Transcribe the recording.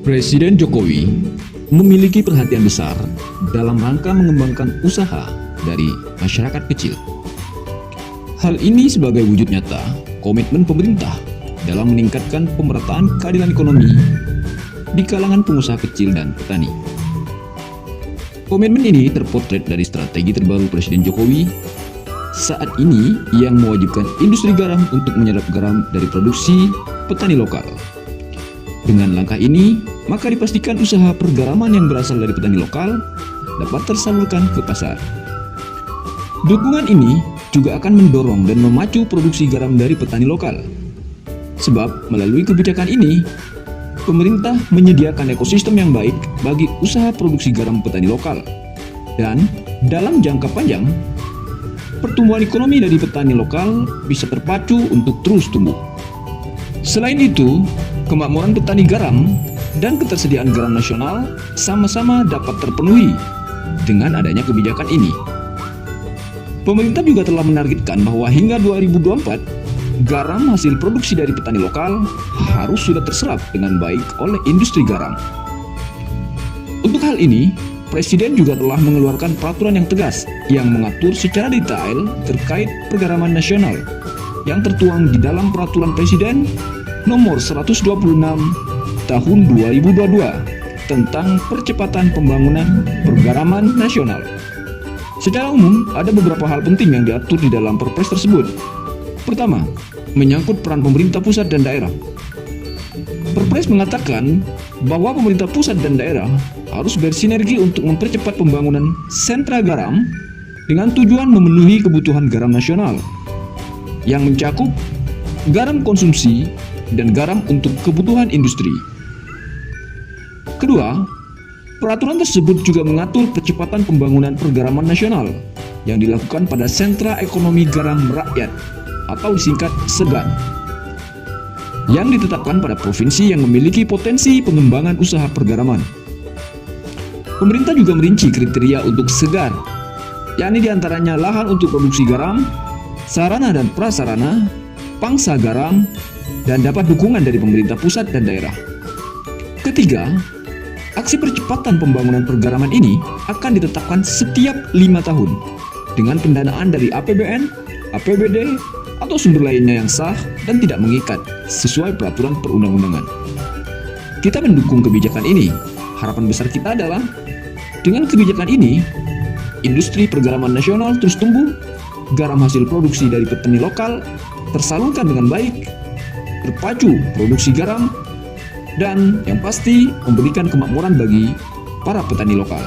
Presiden Jokowi memiliki perhatian besar dalam rangka mengembangkan usaha dari masyarakat kecil. Hal ini sebagai wujud nyata komitmen pemerintah dalam meningkatkan pemerataan keadilan ekonomi di kalangan pengusaha kecil dan petani. Komitmen ini terpotret dari strategi terbaru Presiden Jokowi saat ini yang mewajibkan industri garam untuk menyerap garam dari produksi petani lokal. Dengan langkah ini, maka dipastikan usaha pergaraman yang berasal dari petani lokal dapat tersalurkan ke pasar. Dukungan ini juga akan mendorong dan memacu produksi garam dari petani lokal. Sebab melalui kebijakan ini, pemerintah menyediakan ekosistem yang baik bagi usaha produksi garam petani lokal. Dan dalam jangka panjang, pertumbuhan ekonomi dari petani lokal bisa terpacu untuk terus tumbuh. Selain itu, kemakmuran petani garam dan ketersediaan garam nasional sama-sama dapat terpenuhi dengan adanya kebijakan ini. Pemerintah juga telah menargetkan bahwa hingga 2024, garam hasil produksi dari petani lokal harus sudah terserap dengan baik oleh industri garam. Untuk hal ini, Presiden juga telah mengeluarkan peraturan yang tegas yang mengatur secara detail terkait pergaraman nasional yang tertuang di dalam Peraturan Presiden Nomor 126 Tahun 2022 tentang percepatan pembangunan pergaraman nasional. Secara umum, ada beberapa hal penting yang diatur di dalam Perpres tersebut. Pertama, menyangkut peran pemerintah pusat dan daerah. Perpres mengatakan bahwa pemerintah pusat dan daerah harus bersinergi untuk mempercepat pembangunan sentra garam dengan tujuan memenuhi kebutuhan garam nasional yang mencakup garam konsumsi dan garam untuk kebutuhan industri. Kedua, peraturan tersebut juga mengatur percepatan pembangunan pergaraman nasional yang dilakukan pada sentra ekonomi garam rakyat atau disingkat SEGAR, yang ditetapkan pada provinsi yang memiliki potensi pengembangan usaha pergaraman. Pemerintah juga merinci kriteria untuk SEGAR, yakni diantaranya lahan untuk produksi garam, sarana dan prasarana, pangsa garam, dan dapat dukungan dari pemerintah pusat dan daerah. Ketiga, aksi percepatan pembangunan pergaraman ini akan ditetapkan setiap 5 tahun dengan pendanaan dari APBN, APBD, atau sumber lainnya yang sah dan tidak mengikat sesuai peraturan perundang-undangan. Kita mendukung kebijakan ini. Harapan besar kita adalah dengan kebijakan ini, industri pergaraman nasional terus tumbuh, garam hasil produksi dari petani lokal tersalurkan dengan baik, terpacu produksi garam, dan yang pasti memberikan kemakmuran bagi para petani lokal.